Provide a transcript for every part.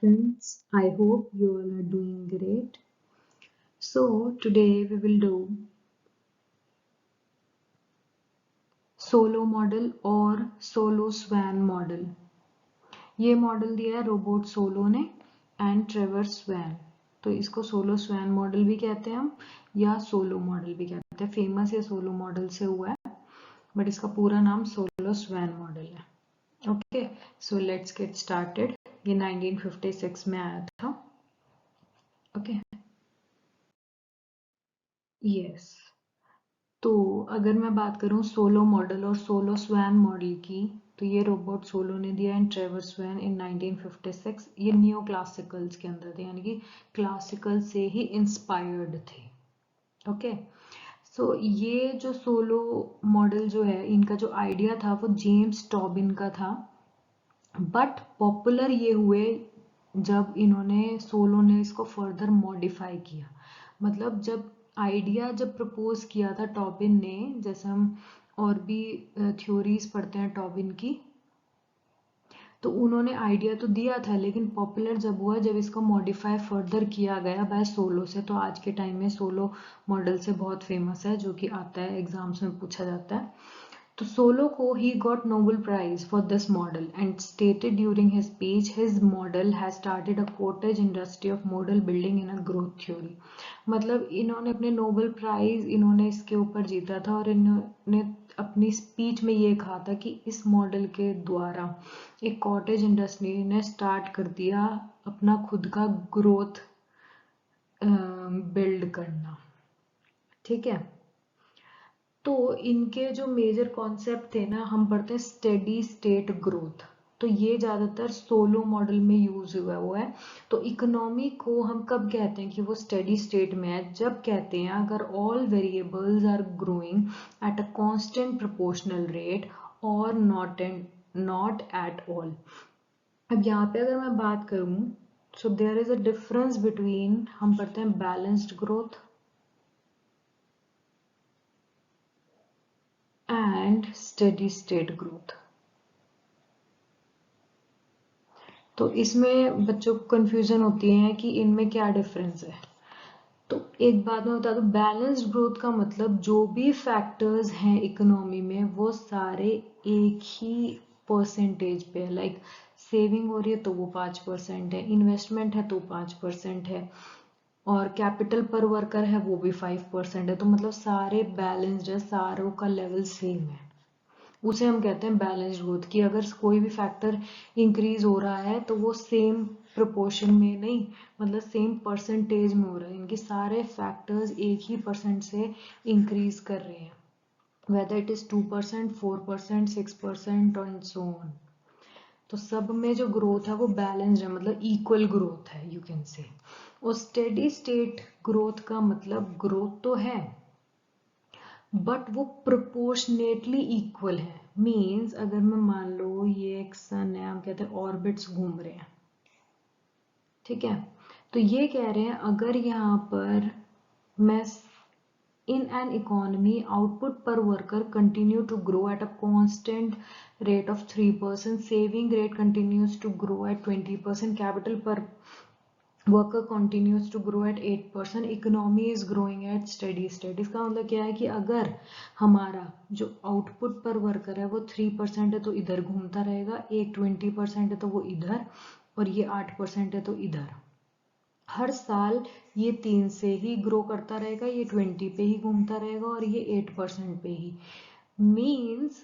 Friends, I hope you all are doing great. So, today we will do solo model और solo swan model. ये model दिया है robot solo ने and Trevor swan. तो इसको solo swan model भी कहते हैं हम या सोलो मॉडल भी कहते हैं. फेमस ये सोलो मॉडल से हुआ है बट इसका पूरा नाम सोलो स्वैन मॉडल है. Okay, so let's get started. ये 1956 में आया था. Okay, yes. तो अगर मैं बात करूं सोलो मॉडल और सोलो स्वैन मॉडल की, तो ये रोबोट सोलो ने दिया एंड ट्रेवर स्वैन इन 1956. ये नियो क्लासिकल्स के अंदर थे, यानी कि क्लासिकल से ही इंस्पायर्ड थे. ओके, सो ये जो सोलो मॉडल जो है, इनका जो आइडिया था वो जेम्स टॉबिन का था. बट पॉपुलर ये हुए जब इन्होंने सोलो ने इसको फर्दर मॉडिफाई किया. मतलब जब आइडिया जब प्रपोज किया था टॉबिन ने, जैसे हम और भी थ्योरीज पढ़ते हैं टॉबिन की, तो उन्होंने आइडिया तो दिया था लेकिन पॉपुलर जब हुआ जब इसको मॉडिफाई फर्दर किया गया बाय सोलो से. तो आज के टाइम में सोलो मॉडल से बहुत फेमस है, जो कि आता है एग्जाम्स में पूछा जाता है. तो सोलो को he got Nobel Prize for this model and stated during his speech his model has started a cottage industry of model building in a growth theory. मतलब इन्होंने अपने नोबेल प्राइज इन्होंने इसके ऊपर जीता था और इन्होंने अपनी स्पीच में ये कहा था कि इस मॉडल के द्वारा एक कॉटेज इंडस्ट्री ने स्टार्ट कर दिया अपना खुद का ग्रोथ बिल्ड करना. ठीक है, तो इनके जो मेजर कॉन्सेप्ट थे ना, हम पढ़ते हैं स्टेडी स्टेट ग्रोथ. तो ये ज़्यादातर सोलो मॉडल में यूज हुआ हुआ है. तो इकोनॉमी को हम कब कहते हैं कि वो स्टेडी स्टेट में है? जब कहते हैं अगर all variables are growing at a constant proportional rate और नॉट एट ऑल. अब यहाँ पे अगर मैं बात करूँ, so there is a difference between, हम पढ़ते हैं balanced growth and steady state growth. तो इसमें बच्चों को कंफ्यूजन होती है कि इनमें क्या डिफरेंस है. तो एक बात मैं बता दूं, बैलेंस्ड ग्रोथ का मतलब जो भी फैक्टर्स हैं इकोनॉमी में वो सारे एक ही परसेंटेज पे है. लाइक सेविंग हो रही है तो वो 5% है, इन्वेस्टमेंट है तो 5% है, और कैपिटल पर वर्कर है वो भी 5% है. तो मतलब सारे बैलेंस्ड है, सारों का लेवल सेम है. उसे हम कहते हैं बैलेंस्ड ग्रोथ. कि अगर कोई भी फैक्टर इंक्रीज हो रहा है तो वो सेम प्रोपोर्शन में नहीं, मतलब सेम परसेंटेज में हो रहा है. इनके सारे फैक्टर्स एक ही परसेंट से इंक्रीज कर रहे हैं, whether it is 2%, 4%, 6% and so on. तो सब में जो ग्रोथ है वो बैलेंस्ड है, मतलब इक्वल ग्रोथ है यू कैन से. और स्टेडी स्टेट ग्रोथ का मतलब ग्रोथ तो है बट वो प्रोपोर्शनेटली इक्वल है. मीन्स अगर मैं मान लो ये एक सन है, हम कहते हैं ऑर्बिट्स घूम रहे हैं. ठीक है, तो ये कह रहे हैं अगर यहाँ पर मैं in an economy output per worker continue to grow at a constant rate of 3%, saving rate continues to grow at 20%, capital per worker continues to grow at 8%, economy is growing at steady state. इसका मतलब क्या है कि अगर हमारा जो output per worker है वो 3% है तो इधर घूमता रहेगा, एक 20% है तो वो इधर, और ये 8% है तो इधर. हर साल ये 3 से ही ग्रो करता रहेगा, ये 20 पे ही घूमता रहेगा और ये 8% पे ही. मीन्स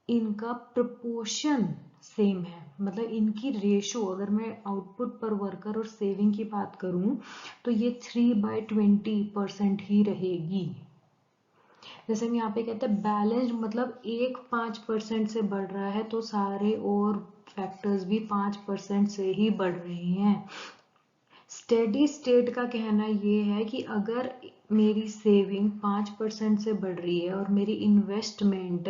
इनका प्रपोर्शन सेम है, मतलब इनकी रेशो, अगर मैं आउटपुट पर वर्कर और सेविंग की बात करूं तो ये 3/20% ही रहेगी. जैसे हम यहाँ पे कहते हैं बैलेंस्ड, मतलब एक 5% से बढ़ रहा है तो सारे और फैक्टर्स भी 5% से ही बढ़ रहे हैं. स्टेडी स्टेट का कहना ये है कि अगर मेरी सेविंग 5% से बढ़ रही है और मेरी इन्वेस्टमेंट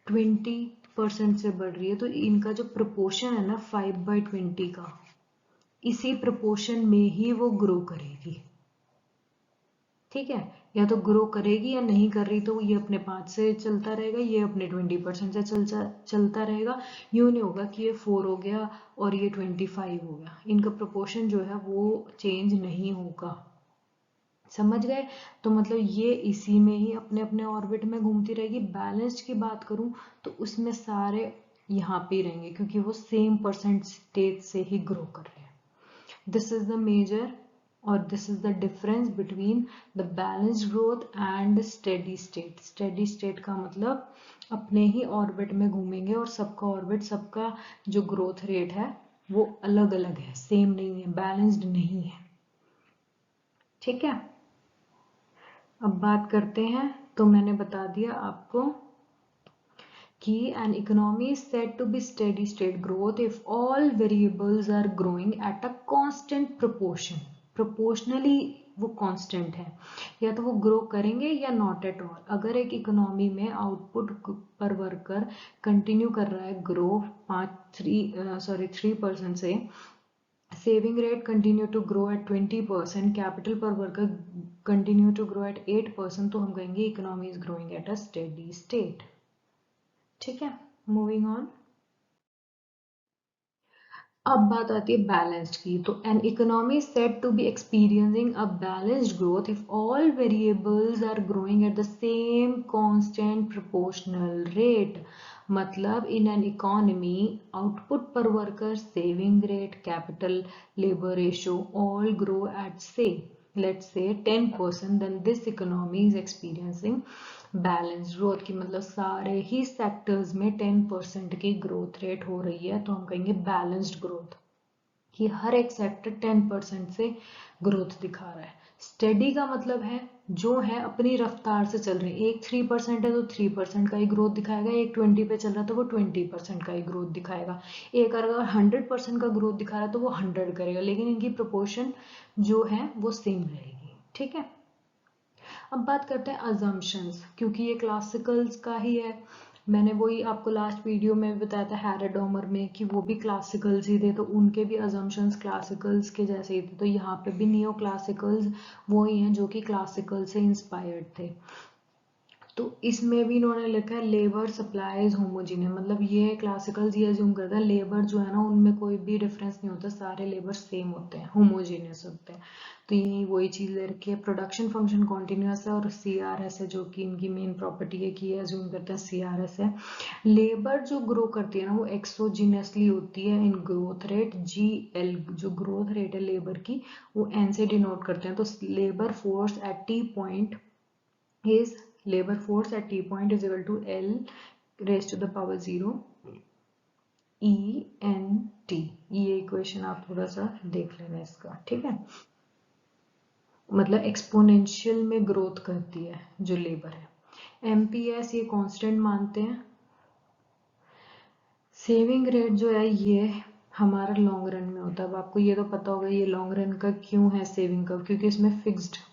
20% से बढ़ रही है तो इनका जो प्रपोर्शन है ना 5/20 का, इसी प्रपोर्शन में ही वो ग्रो करेगी. ठीक है, या तो ग्रो करेगी या नहीं कर रही, तो ये अपने 5 से चलता रहेगा, ये अपने 20% से चलता रहेगा। यूँ नहीं होगा कि ये 4 हो गया और ये 25 हो गया, इनका प्रोपोर्शन जो है वो चेंज नहीं होगा। समझ गए? तो मतलब ये इसी में ही अपने अपने ऑर्बिट में घूमती रहेगी। बैलेंस्ड की बात करूं तो उसमें सारे यहाँ पे ही रहेंगे, क्योंकि वो सेम परसेंट स्टेज से ही ग्रो कर रहे हैं। दिस इज द मेजर और this is the difference between the balanced growth and steady state. Steady state का मतलब अपने ही ऑर्बिट में घूमेंगे और सबका ऑर्बिट, सबका जो ग्रोथ रेट है वो अलग अलग है, सेम नहीं है, बैलेंस्ड नहीं है। ठीक है, अब बात करते हैं। तो मैंने बता दिया आपको कि an economy is said to be steady state growth if all variables are growing at a constant proportion. Proportionally वो कांस्टेंट है, या तो वो ग्रो करेंगे या नॉट एट ऑल। अगर एक इकोनॉमी में आउटपुट पर वर्कर कंटिन्यू कर रहा है ग्रो 3% से, saving rate continue to grow at 20%, capital per worker continue to grow at 8%, तो हम कहेंगे economy is growing at a steady state। ठीक है, मूविंग ऑन। अब बात आती है बैलेंस्ड की। तो an economy said to be experiencing a balanced growth if all variables are growing at the same constant proportional rate. मतलब in an economy output per worker, saving rate, capital, labour ratio all grow at से let's say 10%, then this economy is experiencing balance growth की। मतलब सारे ही sectors में 10% की growth rate हो रही है, तो हम कहेंगे बैलेंस्ड ग्रोथ, कि हर एक सेक्टर 10% से ग्रोथ दिखा रहा है। स्टेडी का मतलब है जो है अपनी रफ्तार से चल रहे हैं। एक 3% है तो 3% का ही ग्रोथ दिखाएगा, एक 20 पे चल रहा है तो वो 20% का ही ग्रोथ दिखाएगा, एक अगर 100% का ग्रोथ दिखा रहा है तो वो 100 करेगा, लेकिन इनकी प्रोपोर्शन जो है वो सेम रहेगी। ठीक है, अब बात करते हैं अजम्पशंस, क्योंकि ये क्लासिकल्स का ही है। मैंने वही आपको लास्ट वीडियो में बताया था हैरोडोमर में कि वो भी क्लासिकल्स ही थे, तो उनके भी अजम्पशंस क्लासिकल्स के जैसे ही थे। तो यहाँ पे भी नियो क्लासिकल्स वो ही हैं जो कि क्लासिकल से इंस्पायर्ड थे। तो इसमें भी इन्होंने लिखा है लेबर सप्लाई इज होमोजीनियस। मतलब ये क्लासिकल्स ये अज्यूम करता है लेबर जो है ना उनमें कोई भी डिफरेंस नहीं होता, सारे लेबर सेम होते हैं, होमोजीनियस होते हैं। तो यही वही चीज ले रखी है। प्रोडक्शन फंक्शन कॉन्टिन्यूस है और CRS है, जो कि इनकी मेन प्रॉपर्टी है कि ये अज्यूम करते हैं CRS है। लेबर जो ग्रो करती है ना वो एक्सोजीनियसली होती है इन ग्रोथ रेट। GL जो ग्रोथ रेट है लेबर की वो N से डिनोट करते हैं। तो labour force at T point is labor force at T point is equal to L raised to the power 0 ENT। ये इक्वेशन आप थोड़ा सा देख लेना इसका। ठीक है, मतलब एक्सपोनेंशियल में ग्रोथ करती है जो लेबर है। MPS ये कांस्टेंट मानते हैं। सेविंग रेट जो है ये हमारा लॉन्ग रन में होता है। अब आपको ये तो पता होगा ये लॉन्ग रन का क्यों है सेविंग का, क्योंकि इसमें फिक्स्ड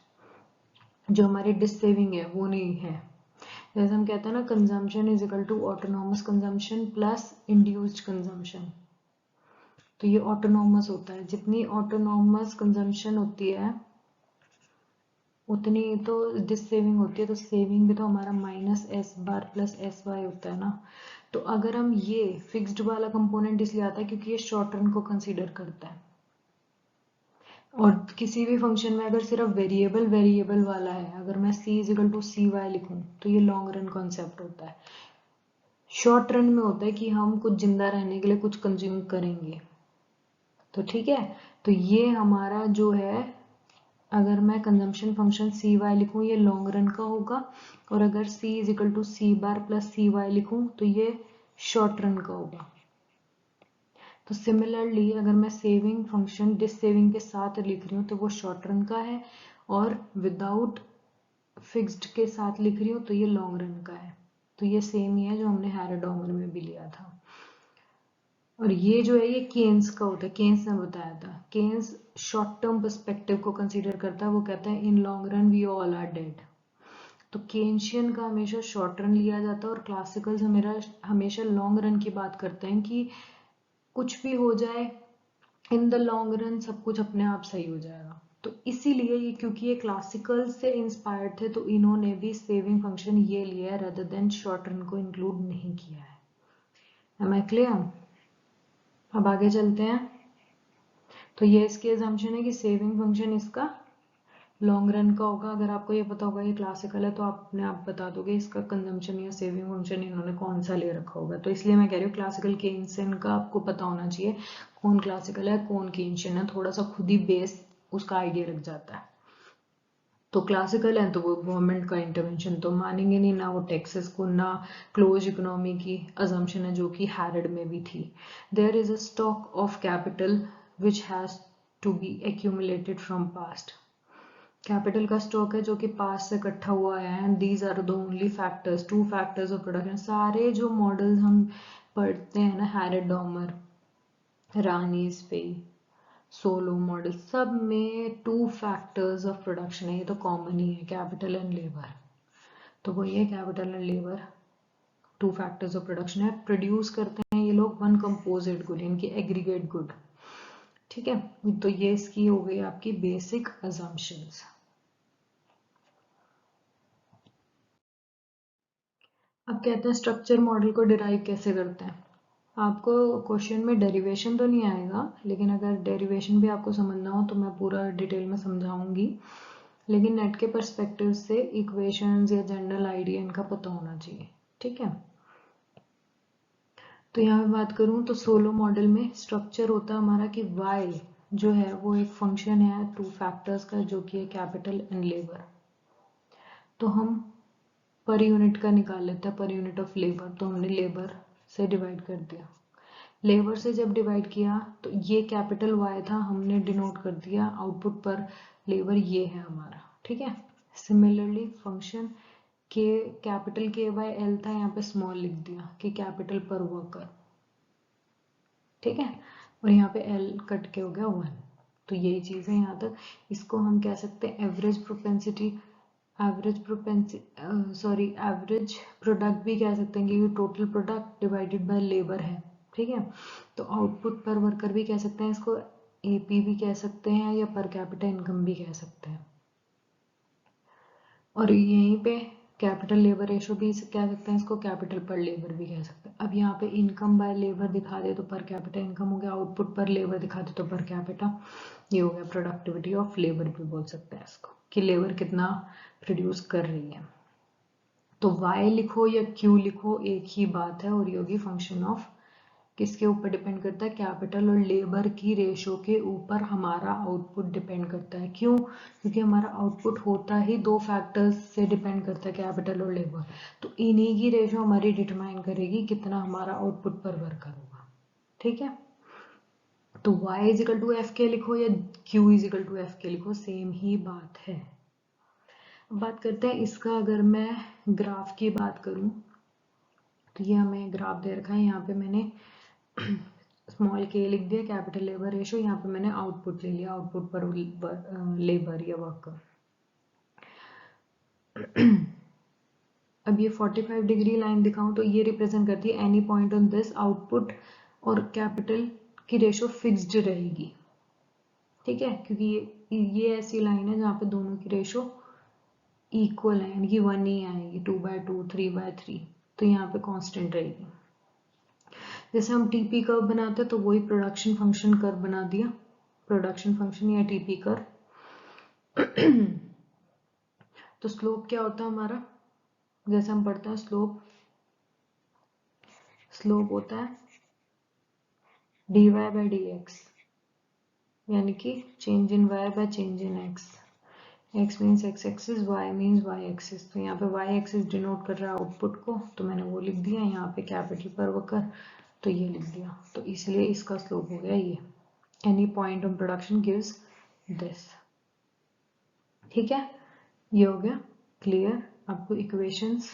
जो हमारी डिस सेविंग है वो नहीं है। जैसे हम कहते हैं ना consumption is equal to autonomous consumption plus induced consumption, तो ये ऑटोनॉमस होता है। जितनी ऑटोनॉमस कंजम्पशन होती है उतनी तो डिस सेविंग होती है। तो सेविंग भी तो हमारा minus S bar plus S Y होता है ना। तो अगर हम ये फिक्स्ड वाला कंपोनेंट इसलिए आता है क्योंकि ये शॉर्ट रन को कंसीडर करता है। और किसी भी फंक्शन में अगर सिर्फ वेरिएबल वेरिएबल वाला है, अगर मैं c is equal to C Y लिखूं तो ये लॉन्ग रन कॉन्सेप्ट होता है। शॉर्ट रन में होता है कि हम कुछ जिंदा रहने के लिए कुछ कंज्यूम करेंगे। तो ठीक है, तो ये हमारा जो है अगर मैं कंजम्पशन फंक्शन सी वाई लिखूं ये लॉन्ग रन का होगा, और अगर c is equal to C bar plus C Y लिखूं तो ये शॉर्ट रन का होगा। तो सिमिलरली अगर मैं सेविंग फंक्शन डिस सेविंग के साथ लिख रही हूँ तो वो शॉर्ट रन का है, और विदाउट फिक्स्ड के साथ लिख रही हूँ तो ये लॉन्ग रन का है। तो ये सेम ही है जो हमने हैरोडोमर में भी लिया था। और ये जो है ये केन्स का होता है, केन्स ने बताया था। केन्स शॉर्ट टर्म पर्सपेक्टिव को कंसीडर करता है, वो कहता है in long run we all are dead. तो केन्शियन का हमेशा शॉर्ट रन लिया जाता है और क्लासिकल्स हमेशा लॉन्ग रन की बात करते हैं कि कुछ भी हो जाए इन द लॉन्ग रन सब कुछ अपने आप सही हो जाएगा। तो इसीलिए ये, क्योंकि ये क्लासिकल से इंस्पायर्ड थे, तो इन्होंने भी सेविंग फंक्शन ये लिया है rather देन शॉर्ट रन को इंक्लूड नहीं किया है। Am I clear? अब आगे चलते हैं। तो ये इसकी assumption है कि सेविंग फंक्शन इसका लॉन्ग रन का होगा। अगर आपको ये पता होगा ये क्लासिकल है तो आप अपने आप बता दोगे इसका कंजम्पशन या सेविंग फंक्शन इन्होंने कौन सा ले रखा होगा। तो इसलिए मैं कह रही हूँ क्लासिकल केन्सियन का आपको पता होना चाहिए कौन क्लासिकल है कौन केन्सियन है, थोड़ा सा खुद ही बेस उसका आइडिया रख जाता है। तो क्लासिकल है तो वो गवर्नमेंट का इंटरवेंशन तो मानेंगे नहीं, ना वो टैक्सेस को, ना क्लोज इकोनॉमी की अजम्पशन है जो कि हैरड में भी थी। There is a stock of capital which has to be accumulated from past. Capital का स्टॉक है जो कि पास से इकट्ठा हुआ है and these are the only factors, two factors of production. सारे जो मॉडल्स हम पढ़ते हैं ना, हैरड डॉमर, रानीज पे, सोलो मॉडल, सब में टू फैक्टर्स ऑफ प्रोडक्शन है, ये तो कॉमन ही है, कैपिटल एंड लेबर। तो वो ये capital and labour to factors of production है। प्रोड्यूस करते हैं ये लोग वन कंपोजिट गुड, इनकी एग्रीगेट गुड। ठीक है, तो ये इसकी हो गई आपकी बेसिक अजम्पशंस। अब कहते हैं स्ट्रक्चर मॉडल को डिराइव कैसे करते हैं। आपको क्वेश्चन में डेरिवेशन तो नहीं आएगा, लेकिन अगर डेरिवेशन भी आपको समझना हो तो मैं पूरा डिटेल में समझाऊंगी, लेकिन नेट के पर्सपेक्टिव से इक्वेशंस या जनरल आइडिया इनका पता होना चाहिए। ठीक है, तो यहाँ पे बात करूँ तो सोलो मॉडल में स्ट्रक्चर होता है हमारा कि y जो है वो एक फंक्शन है टू फैक्टर्स का जो कि है कैपिटल एंड लेबर। तो हम पर यूनिट का निकाल लेते हैं, पर यूनिट ऑफ लेबर, तो हमने लेबर से डिवाइड कर दिया। लेबर से जब डिवाइड किया तो ये कैपिटल Y था, हमने डिनोट कर दिया आउटपुट पर लेबर, ये है हमारा। ठीक है, सिमिलरली फंक्शन के कैपिटल KYL था, यहाँ पे स्मॉल लिख दिया कि कैपिटल पर वर्कर। ठीक है, और यहाँ पे L कट के हो गया 1। तो यही चीज है यहाँ तक। इसको हम कह सकते हैं एवरेज प्रोपेंसिटी, एवरेज प्रोडक्ट भी कह सकते हैं क्योंकि total product divided by labour है। ठीक है, तो आउटपुट पर वर्कर भी कह सकते हैं इसको, AP भी कह सकते हैं, या पर कैपिटा इनकम भी कह सकते हैं। और यहीं पे कैपिटल लेबर रेशो भी कह सकते हैं इसको, कैपिटल पर लेबर भी कह सकते हैं। अब यहाँ पे इनकम बाय लेबर दिखा दे तो पर कैपिटा इनकम हो गया, आउटपुट पर लेबर दिखा दे तो पर कैपिटा ये हो गया। प्रोडक्टिविटी ऑफ लेबर भी बोल सकते हैं इसको कि लेबर कितना प्रोड्यूस कर रही है। तो y लिखो या q लिखो एक ही बात है, और ये होगी फंक्शन ऑफ, किसके ऊपर डिपेंड करता है, कैपिटल और लेबर की रेशो के ऊपर हमारा आउटपुट डिपेंड करता है। क्यों? क्योंकि हमारा आउटपुट होता ही दो फैक्टर्स से डिपेंड करता है, कैपिटल और लेबर। तो इन्हीं की रेशो हमारी डिटरमाइन करेगी कितना हमारा आउटपुट पर वर्कर होगा। ठीक है, तो y इजिकल टू एफ के लिखो या q इजिकल टू एफ के लिखो, सेम ही बात है। बात करते हैं इसका, अगर मैं ग्राफ की बात करूं तो ये हमें ग्राफ दे रखा है, यहाँ पे मैंने स्मॉल k लिख दिया, कैपिटल लेबर रेशो, यहाँ पे मैंने आउटपुट ले लिया, आउटपुट पर लेबर या वर्कर। अब ये 45 डिग्री लाइन दिखाऊं तो ये रिप्रेजेंट करती है any point on this, output और कैपिटल की रेशो फिक्स्ड रहेगी। ठीक है, क्योंकि ये ऐसी लाइन है जहाँ पे दोनों की रेशो इक्वल है, यानी कि 1 ही आएगी, 2/2 3/3, तो यहाँ पे कांस्टेंट रहेगी। जैसे हम टीपी कर्व बनाते हैं तो वही प्रोडक्शन फंक्शन कर्व बना दिया, प्रोडक्शन फंक्शन या टीपी कर्व। तो स्लोप क्या होता है हमारा, जैसे हम पढ़ते हैं स्लोप होता है dy/dx, यानी कि change in y by change in x। x means x axis, y means y axis. तो यहाँ पे y एक्सिस डिनोट कर रहा है आउटपुट को, तो मैंने वो लिख दिया। यहाँ पे कैपिटल पर वर्कर, तो ये लिख दिया। तो इसलिए इसका स्लोप हो गया ये, any point on production gives this. ठीक है, ये हो गया क्लियर आपको इक्वेशंस।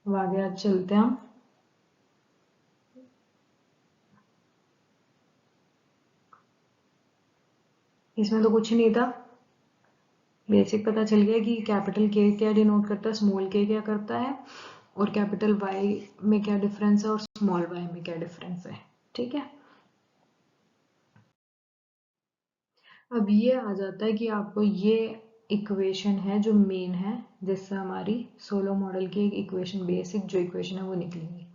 आगे आज चलते हैं हम। इसमें तो कुछ नहीं था, बेसिक पता चल गया कि कैपिटल K क्या डिनोट करता है, स्मॉल k क्या करता है, और कैपिटल Y में क्या डिफरेंस है और स्मॉल y में क्या डिफरेंस है। ठीक है, अब ये आ जाता है कि आपको ये इक्वेशन है जो मेन है, जिससे हमारी सोलो मॉडल की एक इक्वेशन, बेसिक जो इक्वेशन है वो निकलेगी।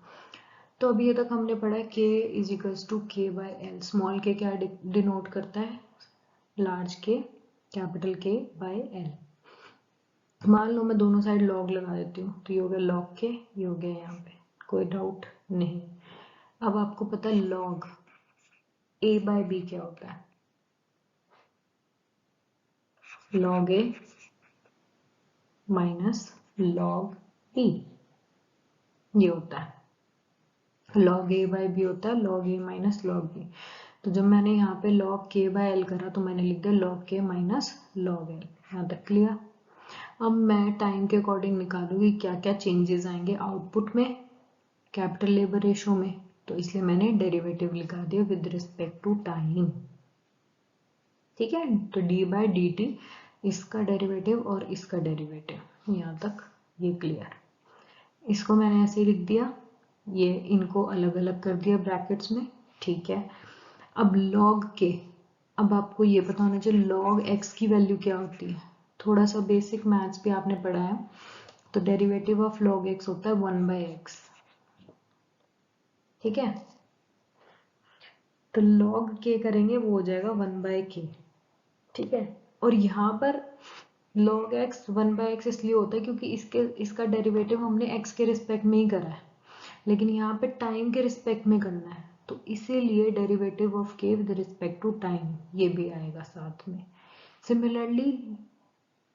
तो अभी ये तक हमने पढ़ा k is equals to k by L. Small k क्या डिनोट करता है? Large k, capital K by L. मान लो मैं दोनों साइड लॉग लगा देती हूँ, तो ये हो गया लॉग k, ये हो गया यहाँ पे, कोई डाउट नहीं। अब आपको पता है लॉग a बाय b क्या होता है? Log a minus log b ये होता है। लॉग a बाय b होता है log a minus log b। तो जब मैंने यहाँ पे log k बाय l करा तो मैंने लिख दिया log k minus log l। यहाँ तक क्लियर? अब मैं टाइम के अकॉर्डिंग निकालूंगी क्या क्या चेंजेस आएंगे आउटपुट में, कैपिटल लेबर रेशो में। तो इसलिए मैंने डेरिवेटिव लिखा दिया विद रिस्पेक्ट टू टाइम। ठीक है, तो d बाय डी टी, इसका डेरिवेटिव और इसका डेरिवेटिव, यहाँ तक ये क्लियर। इसको मैंने ऐसे ही लिख दिया, ये इनको अलग अलग कर दिया ब्रैकेट्स में। ठीक है, अब log के, अब आपको ये पता होना चाहिए log x की वैल्यू क्या होती है। थोड़ा सा बेसिक मैथ्स भी आपने पढ़ा है, तो डेरिवेटिव ऑफ log x होता है 1/x। ठीक है, तो log k करेंगे वो हो जाएगा 1/k। ठीक है, और यहाँ पर log x 1/x इसलिए होता है क्योंकि इसका डेरिवेटिव हमने x के रिस्पेक्ट में ही करा है, लेकिन यहाँ पे टाइम के रिस्पेक्ट में करना है, तो इसीलिए derivative of k with respect to time ये भी आएगा साथ में। सिमिलरली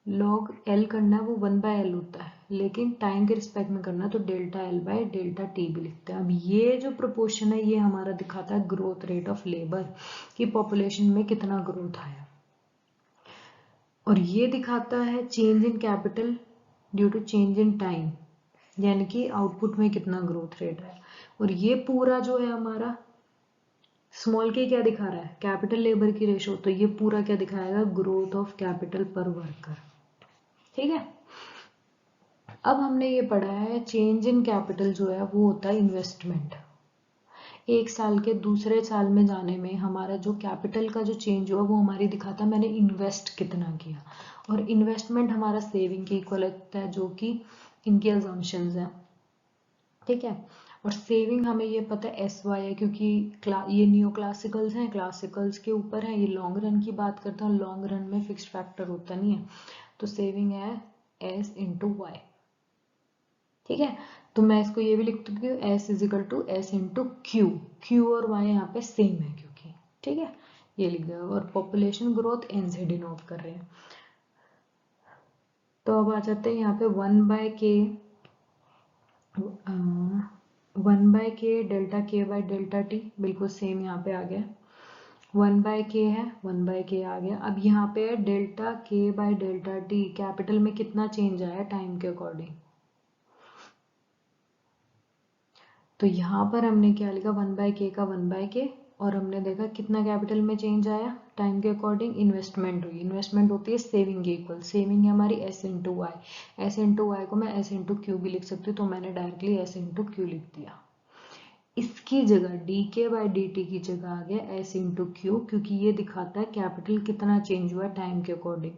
log l करना है वो 1/l होता है, लेकिन टाइम के रिस्पेक्ट में करना है तो delta l by delta t भी लिखते हैं। अब ये जो प्रोपोर्शन है ये हमारा दिखाता है ग्रोथ रेट ऑफ लेबर की पॉपुलेशन में कितना ग्रोथ आया, और ये दिखाता है change in capital due to change in time, यानी कि आउटपुट में कितना ग्रोथ रेट है। और ये पूरा जो है हमारा स्मॉल के क्या दिखा रहा है? कैपिटल लेबर की रेशो, तो ये पूरा क्या दिखाएगा? ग्रोथ ऑफ कैपिटल पर वर्कर। ठीक है, अब हमने ये पढ़ा है चेंज इन कैपिटल जो है वो होता है इन्वेस्टमेंट। एक साल के दूसरे साल में जाने में हमारा जो कैपिटल का जो चेंज हुआ वो हमारी दिखाता है मैंने इन्वेस्ट कितना किया, और इन्वेस्टमेंट हमारा सेविंग के इक्वल होता है जो कि इनकी अजम्पशंस हैं। ठीक है, और सेविंग हमें ये पता है SY है, क्योंकि ये न्यू क्लासिकल्स हैं, क्लासिकल्स के ऊपर है, ये लॉन्ग रन की बात करता हूँ, लॉन्ग रन में फिक्स्ड फैक्टर होता नहीं है, तो सेविंग है S इंटू वाई। ठीक है, तो मैं इसको ये भी लिख सकती हूँ S is equal to S into Q. Q और वाई यहाँ पे सेम है क्योंकि, ठीक है, ये लिख दिया। और पॉपुलेशन ग्रोथ N से डिनोट कर रहे हैं। तो अब आ जाते हैं यहाँ पे 1/k, 1/k delta k by delta T, बिल्कुल सेम यहाँ पे आ गया। 1/k है, 1/k आ गया। अब यहाँ पे है delta k by delta T, capital में कितना चेंज आया टाइम के अकॉर्डिंग। तो यहाँ पर हमने क्या लिखा? 1/k का 1/k, और हमने देखा कितना कैपिटल में चेंज आया टाइम के अकॉर्डिंग। इन्वेस्टमेंट हुई, इन्वेस्टमेंट होती है सेविंग के इक्वल, सेविंग है हमारी S into Y. S into Y को मैं S इंटू क्यू भी लिख सकती हूँ, तो मैंने डायरेक्टली S इंटू क्यू लिख दिया। इसकी जगह dk बाय dt की जगह आ गया S इंटू क्यू, क्योंकि ये दिखाता है कैपिटल कितना चेंज हुआ टाइम के अकॉर्डिंग,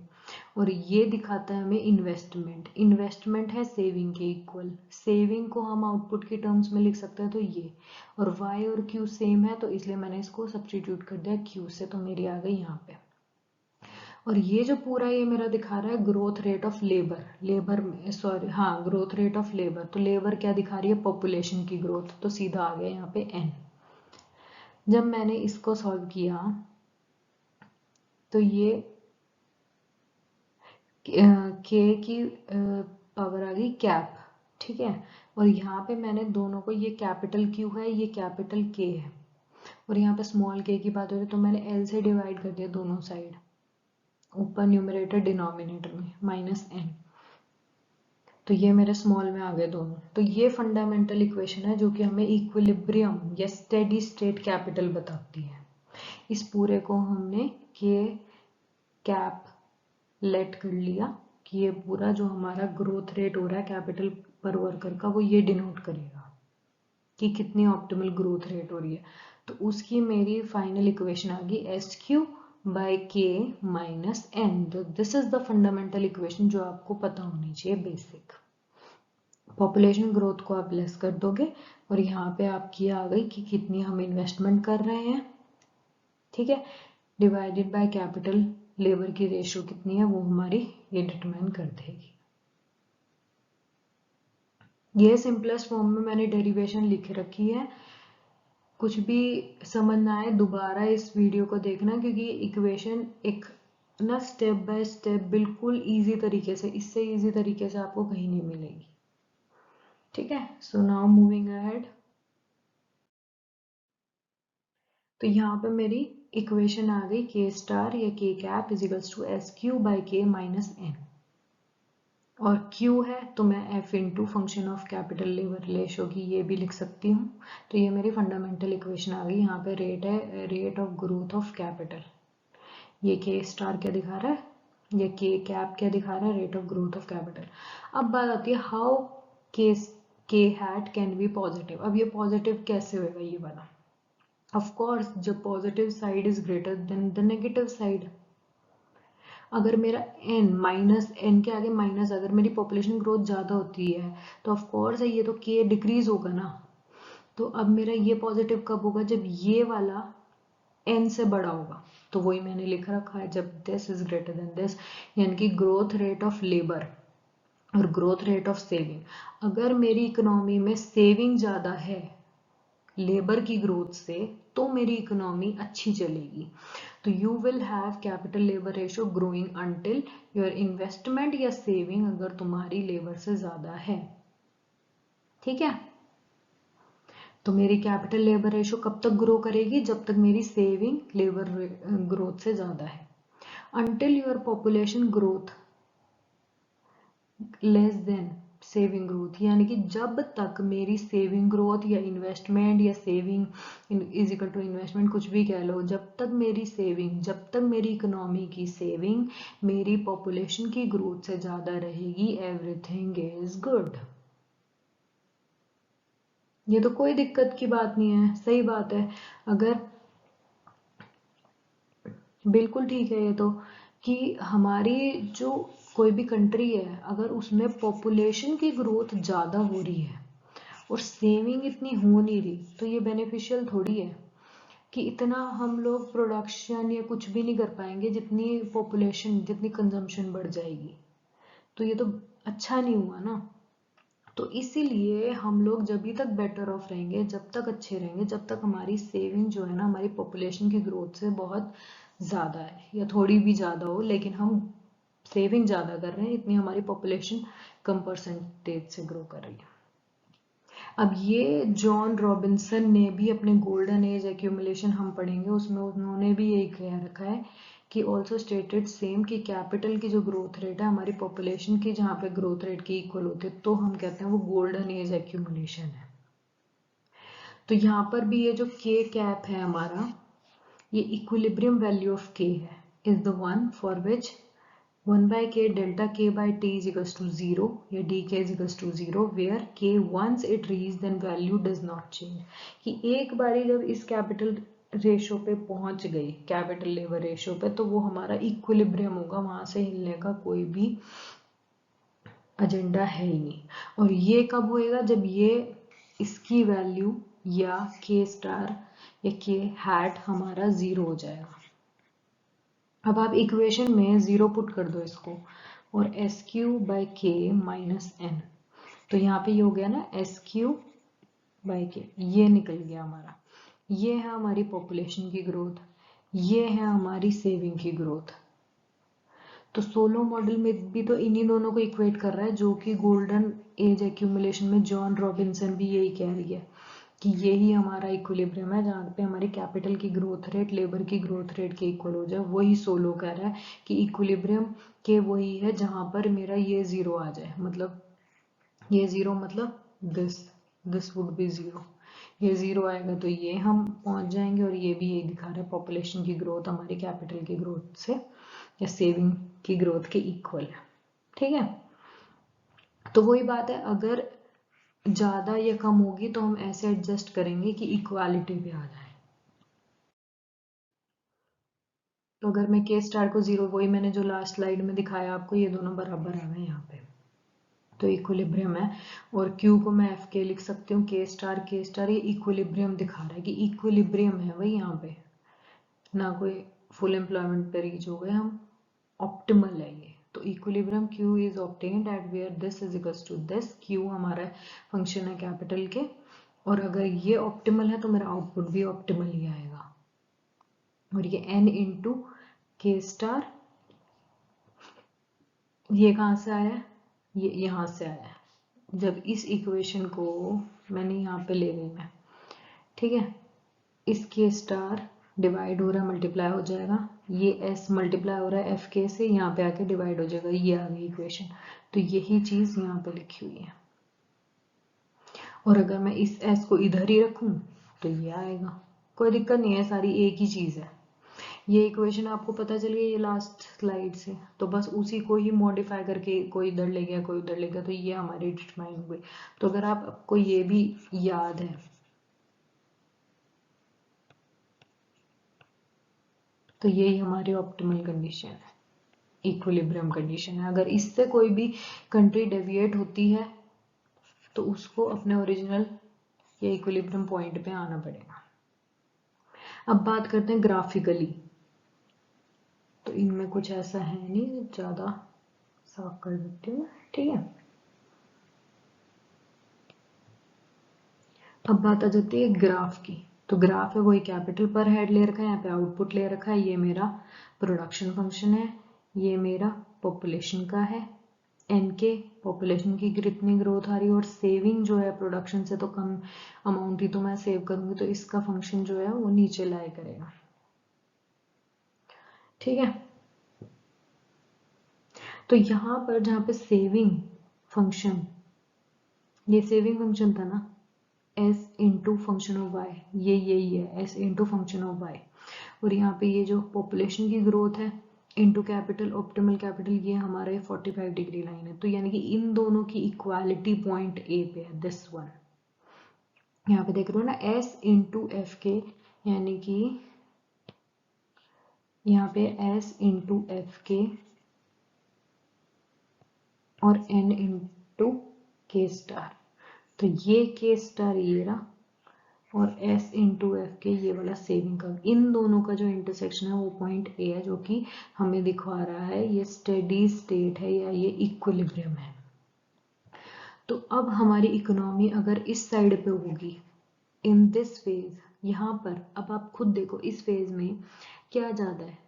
और ये दिखाता है हमें इन्वेस्टमेंट। इन्वेस्टमेंट है सेविंग के इक्वल, सेविंग को हम आउटपुट के टर्म्स में लिख सकते हैं, तो ये, और y और q सेम है, तो इसलिए मैंने इसको सब्स्टिट्यूट कर दिया q से, तो मेरी आ गई यहाँ पे। और ये जो पूरा ये मेरा दिखा रहा है growth rate of labour, labour में सॉरी हाँ ग्रोथ रेट ऑफ लेबर, तो लेबर क्या दिखा रही है? पॉपुलेशन की ग्रोथ, तो सीधा आ गया यहाँ पे n। जब मैंने इसको सॉल्व किया तो ये k की पावर आ गई कैप। ठीक है, और यहाँ पे मैंने दोनों को, ये कैपिटल Q है, ये कैपिटल K है, और यहाँ पे स्मॉल k की बात हो रही है, तो मैंने L से डिवाइड कर दिया दोनों साइड, ऊपर न्यूमरेटर डिनोमिनेटर में -n, तो ये मेरे स्मॉल में आ गए दोनों। तो ये फंडामेंटल इक्वेशन है जो कि हमें इक्विलिब्रियम या स्टेडी स्टेट कैपिटल बताती है। इस पूरे को हमने k कैप लेट कर लिया कि ये पूरा जो हमारा ग्रोथ रेट हो रहा है कैपिटल पर वर्कर का, वो ये डिनोट करेगा कि कितनी ऑप्टिमल ग्रोथ रेट हो रही है। तो उसकी मेरी फाइनल इक्वेशन आ गई SQ by K minus N. This is the fundamental equation जो आपको पता होनी चाहिए, बेसिक। पॉपुलेशन ग्रोथ को आप लेस कर दोगे और यहाँ पे आपकी आ गई कि कितनी हम इन्वेस्टमेंट कर रहे हैं, ठीक है, डिवाइडेड बाय कैपिटल लेबर की रेशियो कितनी है वो हमारी ये डिटरमाइन कर देगी। ये सिंपलेस्ट फॉर्म में मैंने डेरिवेशन लिख रखी है, कुछ भी समझ ना आए दोबारा इस वीडियो को देखना, क्योंकि इक्वेशन एक ना स्टेप बाय स्टेप बिल्कुल इजी तरीके से, इससे इजी तरीके से आपको कहीं नहीं मिलेगी, ठीक है। सो नाउ मूविंग अहेड, तो यहाँ पे मेरी इक्वेशन आ गई के स्टार या K cap is equals to S Q by K minus N, और Q है तो मैं F into function of capital labour ratio की ये भी लिख सकती हूँ। तो ये मेरी फंडामेंटल इक्वेशन आ गई। यहाँ पे रेट है rate of growth of capital, ये के स्टार क्या दिखा रहा है, ये के कैप क्या दिखा रहा है, rate of growth of capital. अब बात आती है हाउ के हैट कैन बी पॉजिटिव। अब ये पॉजिटिव कैसे होगा ये वाला, ऑफ कोर्स जब positive side is greater then the negative side. अगर मेरा n माइनस एन के आगे माइनस, अगर मेरी पॉपुलेशन ग्रोथ ज़्यादा होती है तो ऑफ कोर्स है ये तो k डिक्रीज होगा ना। तो अब मेरा ये पॉजिटिव कब होगा, जब ये वाला n से बड़ा होगा। तो वही मैंने लिख रखा है, जब this is greater then this, यानी कि ग्रोथ रेट ऑफ लेबर और ग्रोथ रेट ऑफ सेविंग। अगर मेरी इकोनॉमी में सेविंग ज़्यादा है लेबर की ग्रोथ से तो मेरी इकोनॉमी अच्छी चलेगी। तो you will have capital labour ratio growing until your investment या सेविंग अगर तुम्हारी लेबर से ज्यादा है, ठीक है। तो मेरी कैपिटल लेबर रेशियो कब तक ग्रो करेगी, जब तक मेरी सेविंग लेबर ग्रोथ से ज्यादा है। Until your population growth less than saving growth, यानी कि जब तक मेरी सेविंग ग्रोथ या इन्वेस्टमेंट या saving is equal to investment कुछ भी कह लो, जब तक मेरी सेविंग, जब तक मेरी इकोनॉमी की सेविंग मेरी पॉपुलेशन की ग्रोथ से ज्यादा रहेगी, एवरीथिंग इज गुड। ये तो कोई दिक्कत की बात नहीं है, सही बात है। अगर बिल्कुल ठीक है ये तो, कि हमारी जो कोई भी कंट्री है अगर उसमें पॉपुलेशन की ग्रोथ ज़्यादा हो रही है और सेविंग इतनी हो नहीं रही, तो ये बेनिफिशियल थोड़ी है कि इतना हम लोग प्रोडक्शन या कुछ भी नहीं कर पाएंगे जितनी पॉपुलेशन, जितनी कंजम्पशन बढ़ जाएगी। तो ये तो अच्छा नहीं हुआ ना। तो इसीलिए हम लोग जब भी तक बेटर ऑफ रहेंगे, जब तक अच्छे रहेंगे, जब तक हमारी सेविंग जो है ना हमारी पॉपुलेशन की ग्रोथ से बहुत ज़्यादा है या थोड़ी भी ज़्यादा हो, लेकिन हम सेविंग ज़्यादा कर रहे हैं, इतनी हमारी पॉपुलेशन कम परसेंटेज से ग्रो कर रही है। अब ये जॉन रॉबिन्सन ने भी अपने गोल्डन एज एक्यूमुलेशन हम पढ़ेंगे उसमें उन्होंने भी यही कह रखा है कि ऑल्सो स्टेटेड सेम कि कैपिटल की जो ग्रोथ रेट है हमारी पॉपुलेशन की जहाँ पे ग्रोथ रेट की इक्वल होती है तो हम कहते हैं वो गोल्डन एज एक्यूमुलेशन है। तो यहाँ पर भी ये जो के कैप है हमारा, ये इक्विलिब्रियम वैल्यू ऑफ के है, is the one for which 1 by k delta k by t is equals to 0 या dk is equals to 0 where k once it reaches then value does not change। कि एक बारी जब इस capital ratio पे पहुंच गई, कैपिटल लेबर रेशियो पे, तो वो हमारा इक्विलिब्रियम होगा, वहां से हिलने का कोई भी एजेंडा है ही नहीं। और ये कब होएगा, जब ये इसकी वैल्यू या के स्टार या के हैट हमारा 0 हो जाएगा। अब आप इक्वेशन में 0 पुट कर दो इसको, और S Q by K minus N, तो यहाँ पे ये हो गया ना एस क्यू बाई के, ये निकल गया हमारा। ये है हमारी पॉपुलेशन की ग्रोथ, ये है हमारी सेविंग की ग्रोथ। तो सोलो मॉडल में भी तो इन्हीं दोनों को इक्वेट कर रहा है, जो कि गोल्डन एज एक्यूमुलेशन में जॉन रॉबिन्सन भी यही कह रही है कि यही हमारा इक्विलिब्रियम है जहाँ पे हमारी कैपिटल की ग्रोथ रेट लेबर की ग्रोथ रेट के इक्वल हो जाए। वही सोलो कह रहा है कि इक्विलिब्रियम के वही है जहाँ पर मेरा ये 0 आ जाए, मतलब ये 0 मतलब दिस वुड बी 0, ये 0 आएगा तो ये हम पहुंच जाएंगे, और ये भी यही दिखा रहा है पॉपुलेशन की ग्रोथ हमारी कैपिटल की ग्रोथ से या सेविंग की ग्रोथ के इक्वल है, ठीक है। तो वही बात है, अगर ज्यादा या कम होगी तो हम ऐसे एडजस्ट करेंगे कि इक्वालिटी पे आ जाए। तो अगर मैं के स्टार को 0, वही मैंने जो लास्ट स्लाइड में दिखाया आपको, ये दोनों बराबर आ गए यहाँ पे, तो इक्विलिब्रियम है। और Q को मैं एफ के लिख सकती हूँ, के स्टार ये इक्विलिब्रियम दिखा रहा है कि इक्विलिब्रियम है भाई यहाँ पे, ना कोई फुल एम्प्लॉयमेंट पे रीच हो गए हम, ऑप्टिमल है ये। तो equilibrium Q is obtained at where this is equal to this, Q हमारा फंक्शन है कैपिटल के, और अगर ये ऑप्टिमल है तो मेरा आउटपुट भी ऑप्टिमल ही आएगा। और ये n इंटू के स्टार, ये कहाँ से आया है, ये यहाँ से आया है। जब इस इक्वेशन को मैंने यहाँ पे ले ली मैं, ठीक है, इस के स्टार डिवाइड हो रहा है, मल्टीप्लाई हो जाएगा, ये s मल्टीप्लाई हो रहा है एफ के से, यहाँ पे आके डिवाइड हो जाएगा, ये आ गई इक्वेशन। तो यही चीज यहाँ पे लिखी हुई है। और अगर मैं इस s को इधर ही रखूं तो ये आएगा, कोई दिक्कत नहीं है, सारी एक ही चीज है। ये इक्वेशन आपको पता चल गई ये लास्ट स्लाइड से, तो बस उसी को ही मॉडिफाई करके कोई इधर ले गया कोई उधर ले गया, तो ये हमारी डिटरमाइन हुई। तो अगर आपको ये भी याद है तो यही हमारी ऑप्टिमल कंडीशन है, इक्विलिब्रियम कंडीशन है। अगर इससे कोई भी कंट्री डेविएट होती है तो उसको अपने ओरिजिनल या इक्विलिब्रियम पॉइंट पे आना पड़ेगा। अब बात करते हैं ग्राफिकली, तो इनमें कुछ ऐसा है नहीं, ज्यादा साफ कर देती हूँ, ठीक है। अब बात आ जाती है ग्राफ की। तो ग्राफ है वही कैपिटल पर हेड ले रखा है, यहाँ पे आउटपुट ले रखा है, ये मेरा प्रोडक्शन फंक्शन है, ये मेरा पॉपुलेशन का है, एन के पॉपुलेशन की कितनी ग्रोथ आ रही है, और सेविंग जो है प्रोडक्शन से तो कम अमाउंट ही तो मैं सेव करूंगी, तो इसका फंक्शन जो है वो नीचे लाए करेगा, ठीक है। तो यहाँ पर जहाँ पे सेविंग फंक्शन, ये सेविंग फंक्शन था ना, s into function of y, ये यही है s into function of y। और यहाँ पे ये जो पॉपुलेशन की ग्रोथ है इंटू कैपिटल ऑप्टिमल कैपिटल, ये हमारे 45 डिग्री लाइन है, तो यानी कि इन दोनों की इक्वालिटी पॉइंट ए पे है, दिस वन। यहाँ पे देख रहे हो ना, s इंटू एफ के, यानी कि यहाँ पे s इंटू एफ के और n इंटू के स्टार, तो ये के स्टार ये रहा, और s इंटू एफ के ये वाला सेविंग का, इन दोनों का जो इंटरसेक्शन है वो पॉइंट ए है, जो कि हमें दिखा रहा है ये स्टेडी स्टेट है या ये इक्विलिब्रियम है। तो अब हमारी इकोनॉमी अगर इस साइड पे होगी, इन दिस फेज, यहाँ पर अब आप खुद देखो इस फेज में क्या ज्यादा है,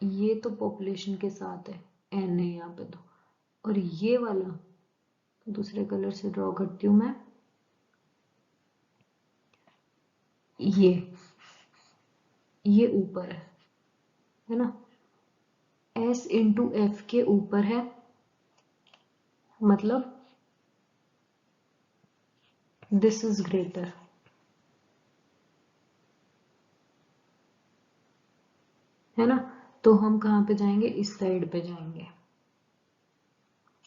ये तो पॉपुलेशन के साथ है, एन है यहाँ पे तो, और ये वाला दूसरे कलर से ड्रॉ करती हूँ मैं, ये ऊपर है ना, s इंटू एफ के ऊपर है, मतलब दिस इज ग्रेटर, है ना। तो हम कहाँ पे जाएंगे, इस साइड पे जाएंगे।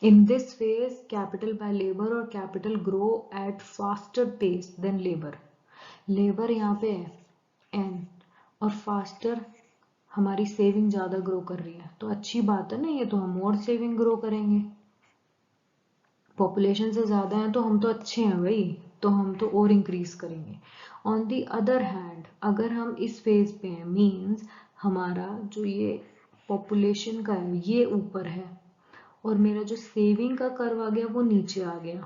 In this phase capital by labour और capital grow at faster pace than labour, labour यहाँ पे है एन, और फास्टर हमारी सेविंग ज्यादा ग्रो कर रही है, तो अच्छी बात है ना, ये तो हम और सेविंग ग्रो करेंगे, पॉपुलेशन से ज्यादा है तो हम तो अच्छे हैं भाई, तो हम तो और इंक्रीज करेंगे। ऑन दी अदर हैंड अगर हम इस फेज पे हैं, मींस हमारा जो ये पॉपुलेशन का है ये ऊपर है, और मेरा जो सेविंग का कर्व आ गया वो नीचे आ गया,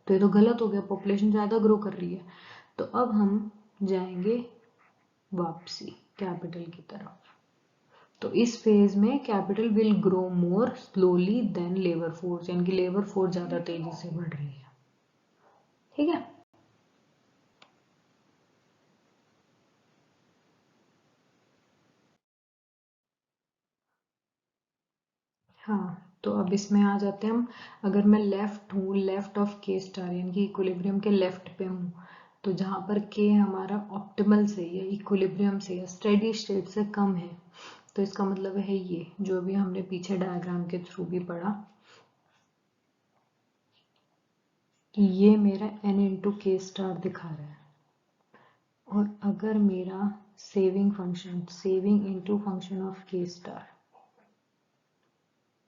तो ये तो गलत हो गया, पॉपुलेशन ज्यादा ग्रो कर रही है। तो अब हम जाएंगे वापसी कैपिटल की तरफ। तो इस फेज में capital will grow more slowly than labour force, यानी कि लेबर फोर्स ज्यादा तेजी से बढ़ रही है, ठीक है। हाँ, तो अब इसमें आ जाते हैं हम, अगर मैं लेफ्ट हूँ, लेफ्ट ऑफ के स्टार यानी कि इक्विलिब्रियम के लेफ्ट पे हूँ, तो जहां पर के हमारा ऑप्टिमल से या इक्विलिब्रियम से या स्टेडी स्टेट से कम है, तो इसका मतलब है ये जो भी हमने पीछे डायग्राम के थ्रू भी पढ़ा कि ये मेरा n इंटू के स्टार दिखा रहा है, और अगर मेरा saving function, saving into function of के स्टार,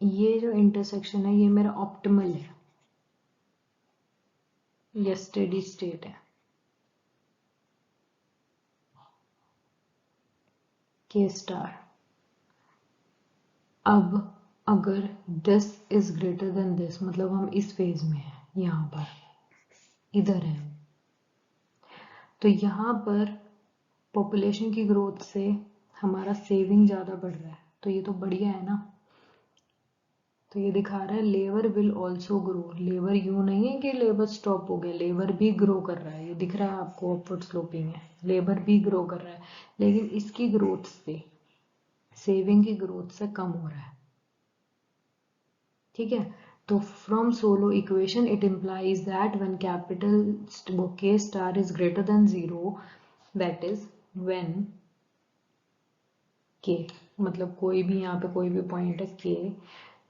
ये जो इंटरसेक्शन है ये मेरा ऑप्टिमल है या स्टेडी स्टेट है के स्टार। अब अगर this is greater then this, मतलब हम इस फेज में हैं, यहाँ पर इधर है, तो यहाँ पर पॉपुलेशन की ग्रोथ से हमारा सेविंग ज़्यादा बढ़ रहा है, तो ये तो बढ़िया है ना। तो ये दिखा रहा है labour will also grow, labour यूं नहीं है कि लेबर स्टॉप हो गया, लेबर भी ग्रो कर रहा है, ये दिख रहा है आपको अपवर्ड स्लोपिंग है, लेबर भी ग्रो कर रहा है, लेकिन इसकी ग्रोथ से, सेविंग की ग्रोथ से कम हो रहा है। ठीक है, तो from Solow equation it implies that when capital K star is greater than 0, that is when K, मतलब कोई भी यहाँ पे कोई भी पॉइंट है के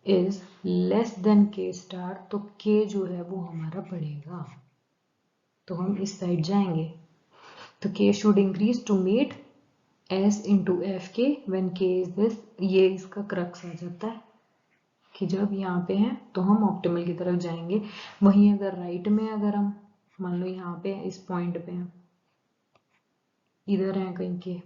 इज लेस देन के स्टार, तो के जो है वो हमारा बढ़ेगा, तो हम इस साइड जाएंगे, तो K should increase to meet S into F K when K is this, ये इसका क्रक्स आ जाता है कि जब यहाँ पे हैं तो हम ऑप्टिमल की तरफ जाएंगे। वहीं अगर राइट में अगर हम मान लो यहाँ पे इस पॉइंट पे हैं, इधर हैं कहीं के,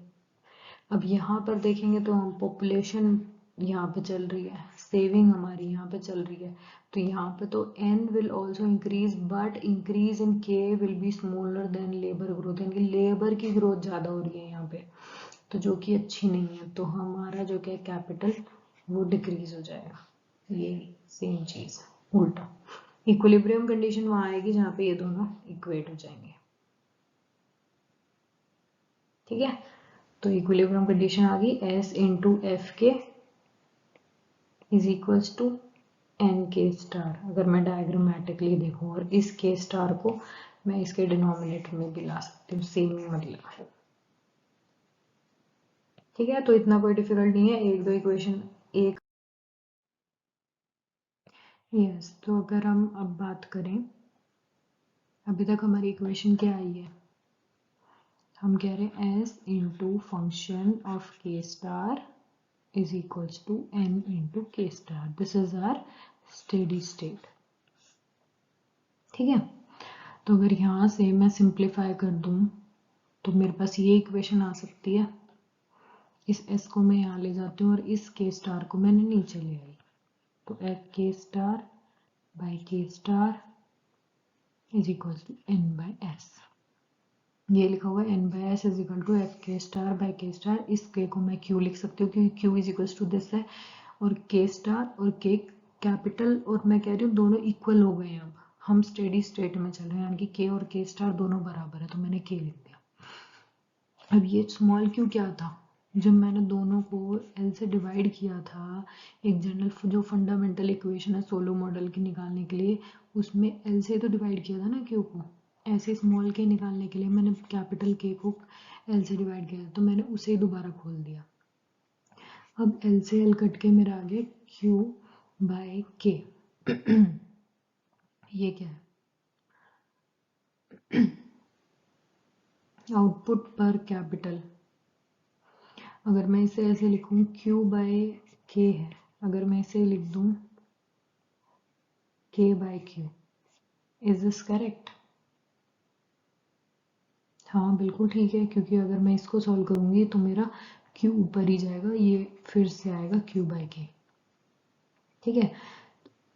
अब यहाँ पर देखेंगे तो हम पॉपुलेशन यहाँ पे चल रही है, सेविंग हमारी यहाँ पे चल रही है, तो यहाँ पे तो n will also increase but increase in k will be smaller than labour growth, यानी कि लेबर की ग्रोथ ज़्यादा हो रही है यहाँ पे, तो जो कि अच्छी नहीं है, तो हमारा जो क्या कैपिटल वो डिक्रीज हो जाएगा। ये सेम चीज़ उल्टा, इक्विलिब्रियम कंडीशन वहाँ आएगी जहाँ पे ये दोनों इक्वेट हो जाएंगे। ठीक है, तो इक्विलिब्रियम कंडीशन आ गई, एस इंटू एफ के इज इक्वल्स टू एन के स्टार। अगर मैं डायग्रामेटिकली देखूं और इस के स्टार को मैं इसके डिनोमिनेटर में भी ला सकती हूँ, सेम ही मतलब। ठीक है, तो इतना कोई डिफिकल्ट नहीं है, एक दो इक्वेशन एक। यस, तो अगर हम अब बात करें, अभी तक हमारी इक्वेशन क्या आई है, हम कह रहे हैं एस इंटू फंक्शन ऑफ के star is equals to n into k star. This is our steady state. ठीक है, तो अगर यहाँ से मैं सिंप्लीफाई कर दूँ तो मेरे पास ये इक्वेशन आ सकती है, इस s को मैं यहाँ ले जाती हूँ और इस k स्टार को मैंने नीचे ले आई, तो F K star by K star is equal to n by S. ये लिखा हुआ है n by S is equal to F K star by K star, इस k को मैं q लिख सकती हूँ क्योंकि q is equal to this है, और के स्टार और के कैपिटल, और मैं कह रही हूँ दोनों इक्वल हो गए हैं, अब हम स्टेडी स्टेट में चल रहे हैं, यानी कि के और के स्टार दोनों बराबर है, तो मैंने के लिख दिया। अब ये स्मॉल क्यू क्या था, जब मैंने दोनों को एल से डिवाइड किया था, एक जनरल जो फंडामेंटल इक्वेशन है सोलो मॉडल की निकालने के लिए, उसमें एल से तो डिवाइड किया था ना क्यू को, ऐसे स्मॉल के निकालने के लिए मैंने कैपिटल के को एल से डिवाइड किया, तो मैंने उसे दोबारा खोल दिया। अब एल से एल कट के मेरा आ गया क्यू बाय के। ये क्या है, आउटपुट पर कैपिटल, अगर मैं इसे ऐसे लिखूं क्यू बाय के है, अगर मैं इसे लिख दूं के by Q, is this correct? हाँ बिल्कुल ठीक है, क्योंकि अगर मैं इसको सॉल्व करूंगी तो मेरा क्यू ऊपर ही जाएगा, ये फिर से आएगा क्यू बाय के। ठीक है,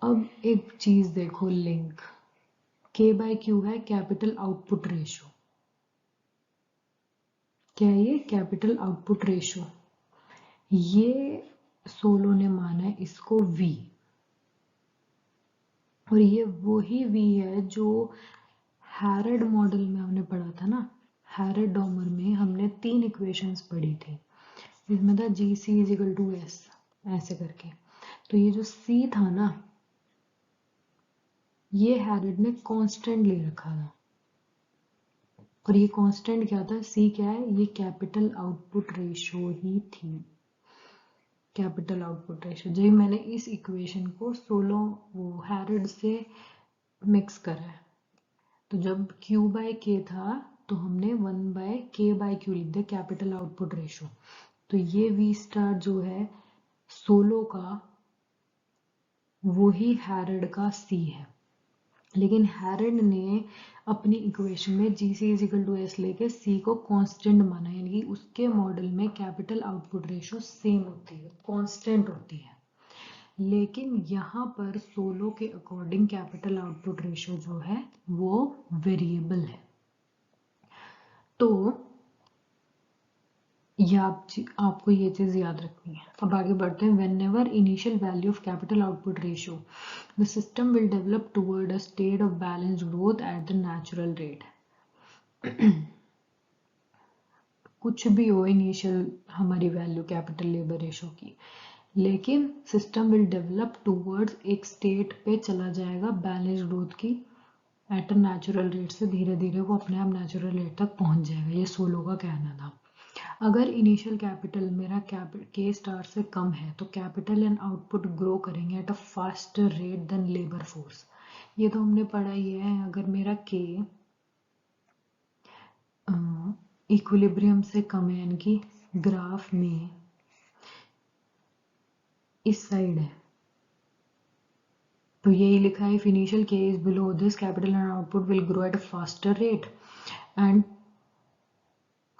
अब एक चीज देखो, लिंक के बाय क्यू है कैपिटल आउटपुट रेशो, क्या है ये कैपिटल आउटपुट रेशो, ये सोलो ने माना है इसको v, और ये वही v है जो हैरेड मॉडल में हमने पढ़ा था ना, हैरेड डॉमर में हमने 3 इक्वेशंस पढ़ी थी, जिसमें था जी सी इज इक्वल टू एस ऐसे करके, तो ये जो c था ना, ये हैरेड ने कांस्टेंट ले रखा था, और ये कांस्टेंट क्या था, c क्या है, ये कैपिटल आउटपुट रेशो ही थी, कैपिटल आउटपुट रेशो। जब मैंने इस इक्वेशन को सोलो वो हैरेड से मिक्स करा है, तो जब Q बाय के था तो हमने 1/k/q लिख दिया, कैपिटल आउटपुट रेशो। तो ये V स्टार जो है सोलो का, वो ही हैरड का C है। लेकिन हैरड ने अपनी इक्वेशन में GC=S लेके C को कांस्टेंट माना, यानी कि उसके मॉडल में कैपिटल आउटपुट रेशो सेम होती है, कांस्टेंट होती है। लेकिन यहाँ पर सोलो के अकॉर्डिंग कैपिटल आउटपुट रेशो जो है वो वेरिएबल है। तो ये आपको ये चीज याद रखनी है। अब आगे बढ़ते हैं। Whenever initial value of capital output ratio, the system will develop toward a state of balanced growth at the natural rate. कुछ भी हो इनिशियल हमारी वैल्यू कैपिटल लेबर रेशो की, लेकिन सिस्टम विल डेवलप टूवर्ड्स एक स्टेट पे चला जाएगा बैलेंस ग्रोथ की एट अ नेचुरल रेट से, धीरे धीरे वो अपने आप नेचुरल रेट तक पहुंच जाएगा। ये सोलो का कहना था। अगर इनिशियल कैपिटल मेरा के स्टार से कम है तो कैपिटल एंड आउटपुट ग्रो करेंगे at a faster rate than labour force. ये तो हमने पढ़ा ही है। अगर मेरा के इक्विलिब्रियम से कम है, यानी कि ग्राफ में इस साइड है, तो यही लिखा है, इफ इनिशियल के is below this capital and output will grow at a faster rate and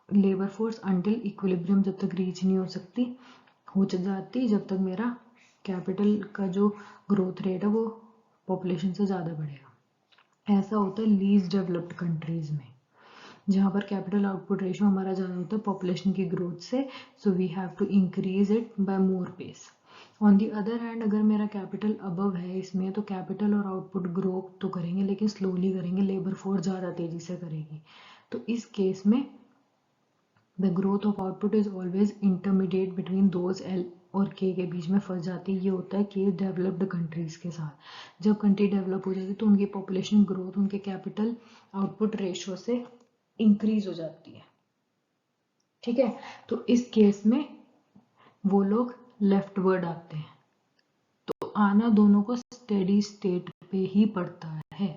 labour force until equilibrium जब तक रीच नहीं हो जाती जब तक मेरा कैपिटल का जो ग्रोथ रेट है वो पॉपुलेशन से ज़्यादा बढ़ेगा। ऐसा होता है लीस्ट डेवलप्ड कंट्रीज में, जहाँ पर कैपिटल आउटपुट रेशो हमारा ज़्यादा होता है पॉपुलेशन की ग्रोथ से, so we have to increase it by more pace. On the other hand अगर मेरा कैपिटल अबव है इसमें, तो कैपिटल और आउटपुट ग्रो तो करेंगे लेकिन स्लोली करेंगे, लेबर फोर्स ज़्यादा तेज़ी से करेगी। तो इस केस में the growth of output is always intermediate between those L और के बीच में फंस जाती है। ये होता है केस डेवलप्ड कंट्रीज के साथ। जब कंट्री डेवलप हो जाती है तो उनकी पॉपुलेशन ग्रोथ उनके कैपिटल आउटपुट रेशो से इंक्रीज हो जाती है। ठीक है, तो इस केस में वो लोग लेफ्टवर्ड आते हैं। तो आना दोनों को स्टेडी स्टेट पे ही पड़ता है।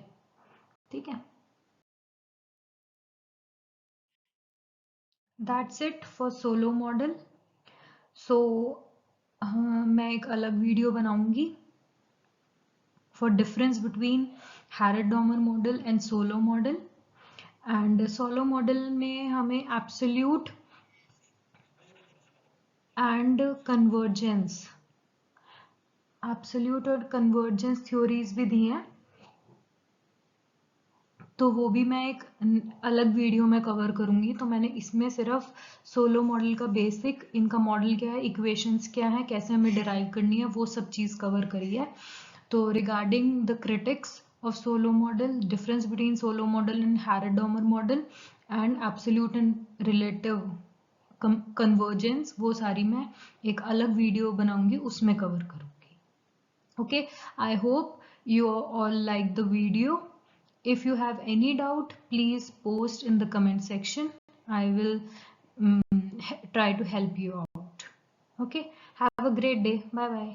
ठीक है, that's it for Solow model. So मैं एक अलग वीडियो बनाऊंगी for difference between Harrod Domar model and Solow model. And Solow model में हमें एब्सोल्यूट एंड कन्वर्जेंस, एब्सोल्यूट और कन्वर्जेंस थ्योरीज भी दी हैं, तो वो भी मैं एक अलग वीडियो में कवर करूंगी। तो मैंने इसमें सिर्फ सोलो मॉडल का बेसिक, इनका मॉडल क्या है, इक्वेशंस क्या है, कैसे हमें डिराइव करनी है, वो सब चीज़ कवर करी है। तो regarding the critics of solo model, difference between solo model and Harrod-Domer model and absolute and relative convergence, वो सारी मैं एक अलग वीडियो बनाऊंगी, उसमें कवर करूंगी। Okay, I hope you all like the video. If you have any doubt, please post in the comment section. I will try to help you out. Okay, have a great day. Bye bye.